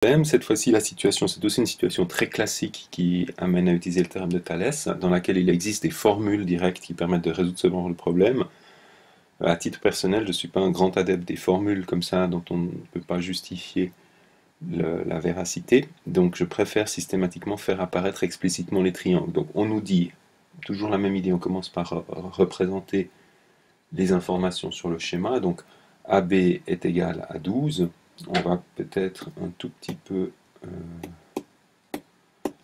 Cette fois-ci, la situation, c'est aussi une situation très classique qui amène à utiliser le théorème de Thalès, dans laquelle il existe des formules directes qui permettent de résoudre ce genre de problème. À titre personnel, je ne suis pas un grand adepte des formules comme ça dont on ne peut pas justifier la véracité, donc je préfère systématiquement faire apparaître explicitement les triangles. Donc on nous dit, toujours la même idée, on commence par représenter les informations sur le schéma, donc AB est égal à 12, on va peut-être un tout petit peu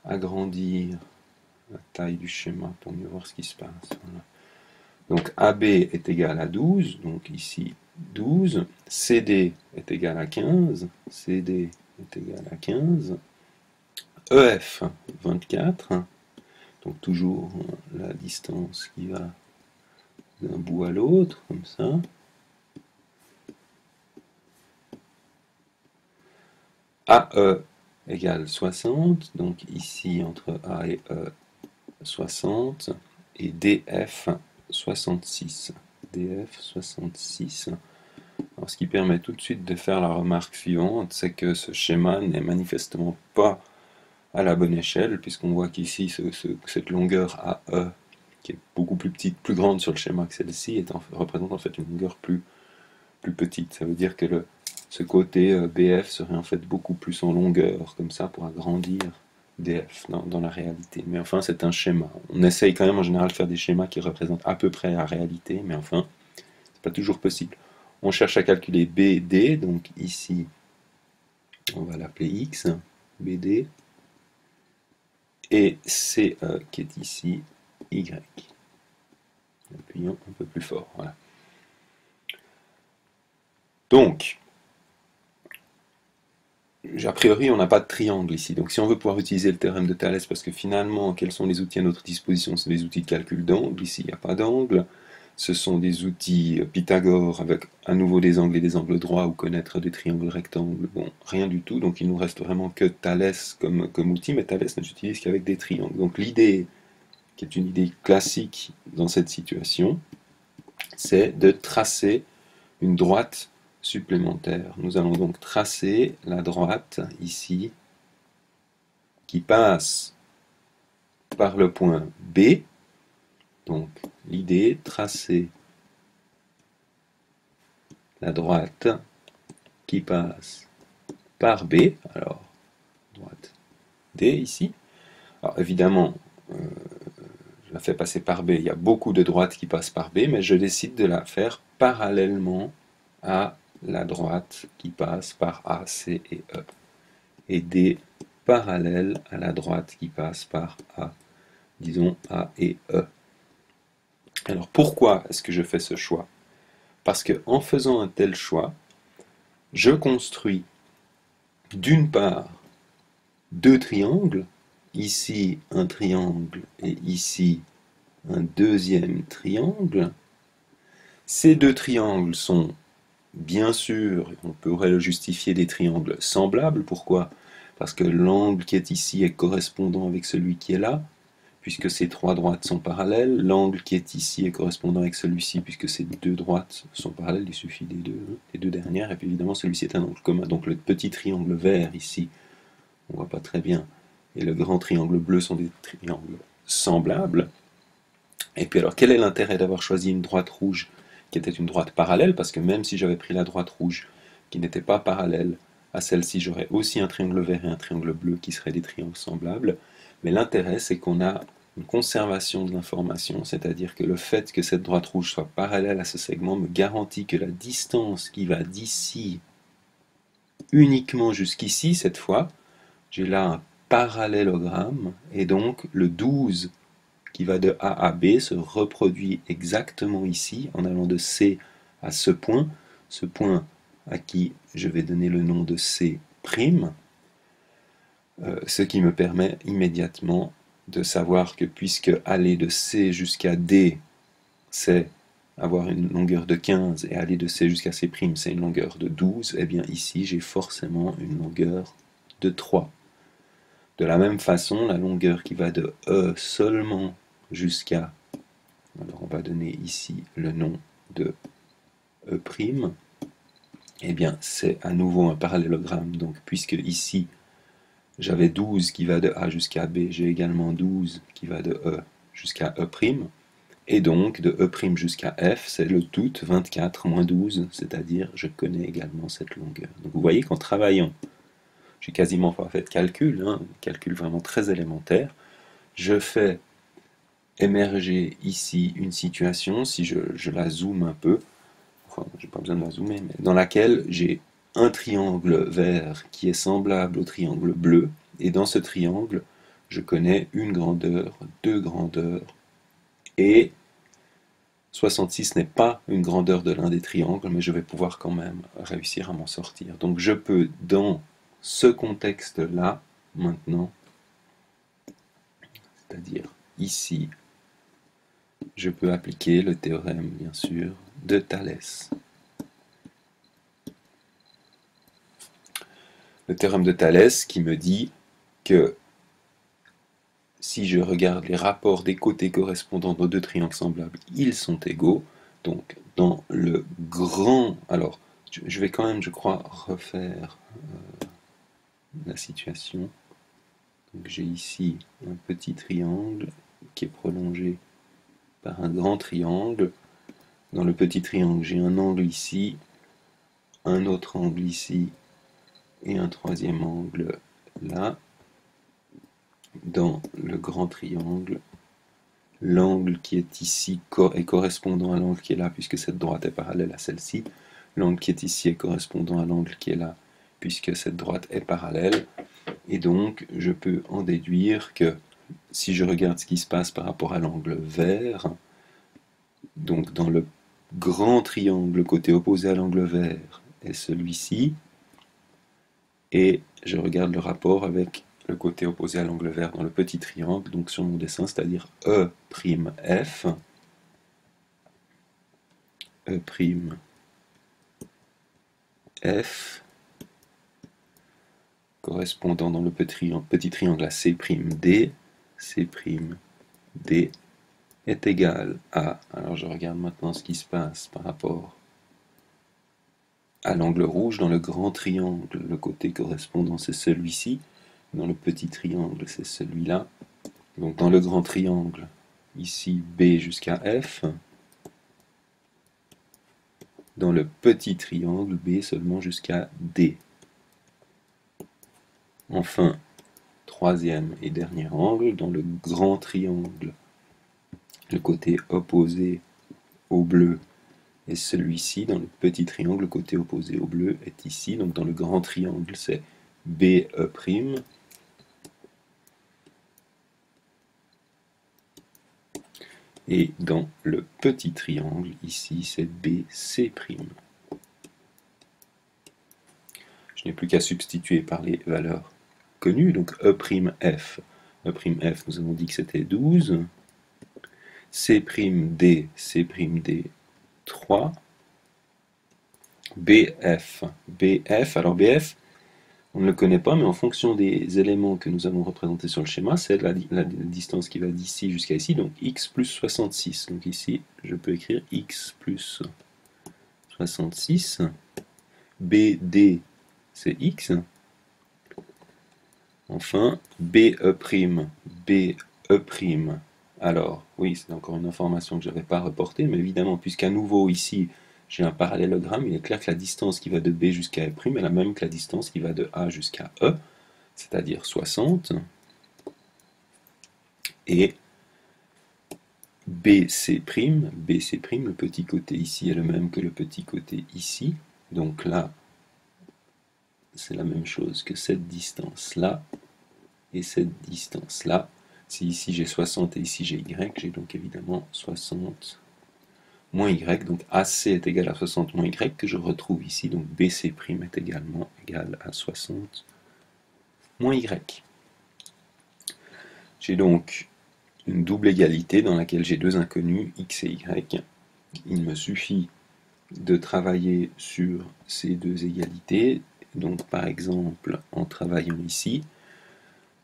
agrandir la taille du schéma pour mieux voir ce qui se passe. Voilà. Donc AB est égal à 12, donc ici 12, CD est égal à 15, CD est égal à 15, EF 24, donc toujours la distance qui va d'un bout à l'autre, comme ça. AE égale 60, donc ici entre A et E 60, et DF 66. DF 66. Alors, ce qui permet tout de suite de faire la remarque suivante, c'est que ce schéma n'est manifestement pas à la bonne échelle, puisqu'on voit qu'ici, cette longueur AE, qui est beaucoup plus petite, plus grande sur le schéma que celle-ci, représente en fait une longueur plus petite. Ça veut dire que ce côté BF serait en fait beaucoup plus en longueur, comme ça, pour agrandir DF dans la réalité. Mais enfin, c'est un schéma. On essaye quand même en général de faire des schémas qui représentent à peu près la réalité, mais enfin, c'est pas toujours possible. On cherche à calculer BD, donc ici, on va l'appeler X, BD, et CE qui est ici, Y. Appuyons un peu plus fort, voilà. Donc, a priori, on n'a pas de triangle ici. Donc, si on veut pouvoir utiliser le théorème de Thalès, parce que finalement, quels sont les outils à notre disposition? C'est des outils de calcul d'angle. Ici, il n'y a pas d'angle. Ce sont des outils Pythagore avec à nouveau des angles et des angles droits ou connaître des triangles rectangles. Bon, rien du tout. Donc, il nous reste vraiment que Thalès comme outil, mais Thalès ne s'utilise qu'avec des triangles. Donc, l'idée, qui est une idée classique dans cette situation, c'est de tracer une droite supplémentaire. Nous allons donc tracer la droite ici qui passe par le point B. Donc l'idée, tracer la droite qui passe par B. Alors, droite D ici. Alors évidemment, je la fais passer par B. Il y a beaucoup de droites qui passent par B, mais je décide de la faire parallèlement à la droite qui passe par A, C et E. Et D parallèle à la droite qui passe par A, disons A et E. Alors pourquoi est-ce que je fais ce choix? Parce que en faisant un tel choix, je construis d'une part deux triangles, ici un triangle et ici un deuxième triangle. Ces deux triangles sont bien sûr, on pourrait le justifier, des triangles semblables. Pourquoi? Parce que l'angle qui est ici est correspondant avec celui qui est là, puisque ces trois droites sont parallèles. L'angle qui est ici est correspondant avec celui-ci, puisque ces deux droites sont parallèles. Il suffit des deux dernières. Et puis évidemment, celui-ci est un angle commun. Donc le petit triangle vert ici, on ne voit pas très bien, et le grand triangle bleu sont des triangles semblables. Et puis alors, quel est l'intérêt d'avoir choisi une droite rouge qui était une droite parallèle? Parce que même si j'avais pris la droite rouge qui n'était pas parallèle à celle-ci, j'aurais aussi un triangle vert et un triangle bleu qui seraient des triangles semblables. Mais l'intérêt, c'est qu'on a une conservation de l'information, c'est-à-dire que le fait que cette droite rouge soit parallèle à ce segment me garantit que la distance qui va d'ici uniquement jusqu'ici, cette fois, j'ai là un parallélogramme, et donc le 12 qui va de A à B se reproduit exactement ici, en allant de C à ce point à qui je vais donner le nom de C', ce qui me permet immédiatement de savoir que puisque aller de C jusqu'à D, c'est avoir une longueur de 15, et aller de C jusqu'à C', c'est une longueur de 12, et bien ici j'ai forcément une longueur de 3. De la même façon, la longueur qui va de E seulement jusqu'à, alors on va donner ici le nom de E', eh bien c'est à nouveau un parallélogramme. Donc puisque ici j'avais 12 qui va de A jusqu'à B, j'ai également 12 qui va de E jusqu'à E'. Et donc, de E' jusqu'à F, c'est le tout 24 moins 12, c'est-à-dire je connais également cette longueur. Donc vous voyez qu'en travaillant, j'ai quasiment pas fait de calcul, calcul vraiment très élémentaire, je fais émerger ici une situation, si je la zoome un peu, enfin j'ai pas besoin de la zoomer, mais dans laquelle j'ai un triangle vert qui est semblable au triangle bleu, et dans ce triangle, je connais une grandeur, deux grandeurs, et 66 n'est pas une grandeur de l'un des triangles, mais je vais pouvoir quand même réussir à m'en sortir. Donc je peux, dans ce contexte-là, maintenant, c'est-à-dire ici, je peux appliquer le théorème, bien sûr, de Thalès. Le théorème de Thalès qui me dit que si je regarde les rapports des côtés correspondant aux deux triangles semblables, ils sont égaux. Donc dans le grand... Alors, je vais quand même, je crois, refaire la situation. Donc j'ai ici un petit triangle qui est prolongé par un grand triangle. Dans le petit triangle, j'ai un angle ici, un autre angle ici et un troisième angle là. Dans le grand triangle, l'angle qui est ici est correspondant à l'angle qui est là, puisque cette droite est parallèle à celle-ci. L'angle qui est ici est correspondant à l'angle qui est là, puisque cette droite est parallèle. Et donc, je peux en déduire que si je regarde ce qui se passe par rapport à l'angle vert, donc dans le grand triangle, le côté opposé à l'angle vert est celui-ci, et je regarde le rapport avec le côté opposé à l'angle vert dans le petit triangle, donc sur mon dessin, c'est-à-dire E'F, E'F, correspondant dans le petit triangle à C'D, C'D est égal à, alors je regarde maintenant ce qui se passe par rapport à l'angle rouge dans le grand triangle, le côté correspondant c'est celui-ci, dans le petit triangle c'est celui-là, donc dans le grand triangle, ici B jusqu'à F, dans le petit triangle B seulement jusqu'à D. Enfin, troisième et dernier angle, dans le grand triangle, le côté opposé au bleu est celui-ci, dans le petit triangle, le côté opposé au bleu est ici, donc dans le grand triangle c'est BE', et dans le petit triangle, ici c'est BC'. Je n'ai plus qu'à substituer par les valeurs connues, donc E'F. E'F, nous avons dit que c'était 12, C'D, 3, BF, alors BF, on ne le connaît pas, mais en fonction des éléments que nous avons représentés sur le schéma, c'est la distance qui va d'ici jusqu'à ici, donc x plus 66. Donc ici, je peux écrire x plus 66. BD, c'est x. Enfin, BE', alors, oui, c'est encore une information que je n'avais pas reportée, mais évidemment, puisqu'à nouveau ici, j'ai un parallélogramme, il est clair que la distance qui va de B jusqu'à E' est la même que la distance qui va de A jusqu'à E, c'est-à-dire 60. Et BC', le petit côté ici est le même que le petit côté ici. Donc là, c'est la même chose que cette distance-là et cette distance-là. Si ici j'ai 60 et ici j'ai Y, j'ai donc évidemment 60 moins Y, donc AC est égal à 60 moins Y que je retrouve ici, donc BC' est également égal à 60 moins Y. J'ai donc une double égalité dans laquelle j'ai deux inconnus, X et Y. Il me suffit de travailler sur ces deux égalités, donc par exemple en travaillant ici,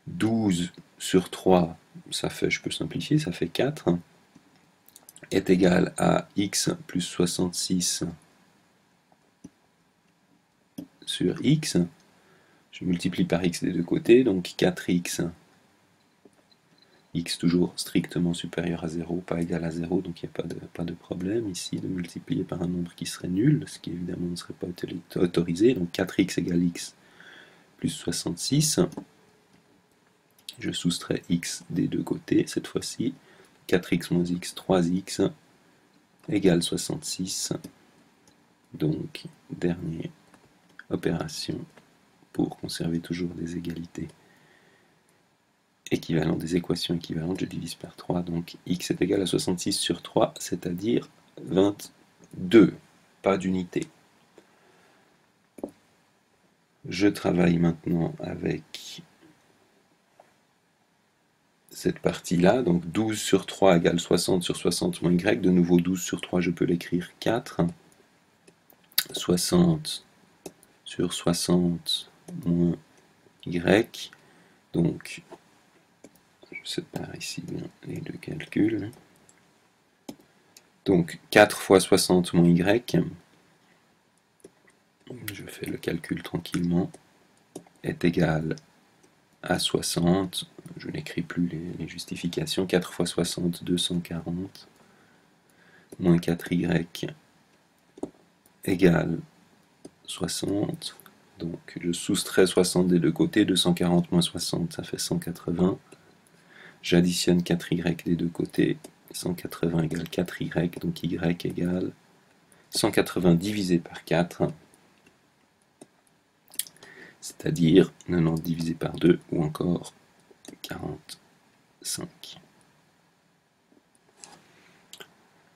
12 sur 3, ça fait, je peux simplifier, ça fait 4, est égal à x plus 66 sur x. Je multiplie par x des deux côtés, donc 4x, x toujours strictement supérieur à 0, pas égal à 0, donc il n'y a pas de problème ici de multiplier par un nombre qui serait nul, ce qui évidemment ne serait pas autorisé, donc 4x égale x plus 66. Je soustrais x des deux côtés cette fois-ci, 4x moins x, 3x égale 66. Donc, dernière opération pour conserver toujours des égalités équivalentes, des équations équivalentes, je divise par 3, donc x est égal à 66 sur 3, c'est-à-dire 22, pas d'unité. Je travaille maintenant avec cette partie-là, donc 12 sur 3 égale 60 sur 60 moins y, de nouveau 12 sur 3, je peux l'écrire 4, 60 sur 60 moins y, donc je sépare ici bien les deux calculs, donc 4 fois 60 moins y, je fais le calcul tranquillement, est égal à 60, je n'écris plus les justifications, 4 fois 60, 240, moins 4y égale 60, donc je soustrais 60 des deux côtés, 240 moins 60, ça fait 180, j'additionne 4y des deux côtés, 180 égale 4y, donc y égale 180 divisé par 4, c'est-à-dire 90 divisé par 2, ou encore 45.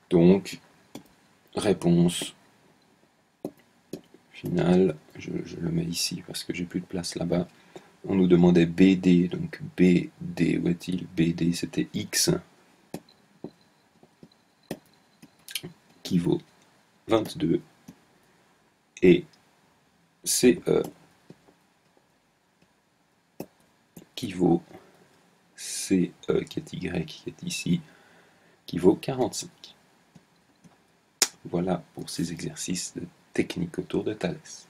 Donc, réponse finale, je le mets ici parce que j'ai plus de place là-bas. On nous demandait BD, donc BD, où est-il? BD, c'était X qui vaut 22, et CE qui vaut CE, qui est Y, qui est ici, qui vaut 45. Voilà pour ces exercices de technique autour de Thalès.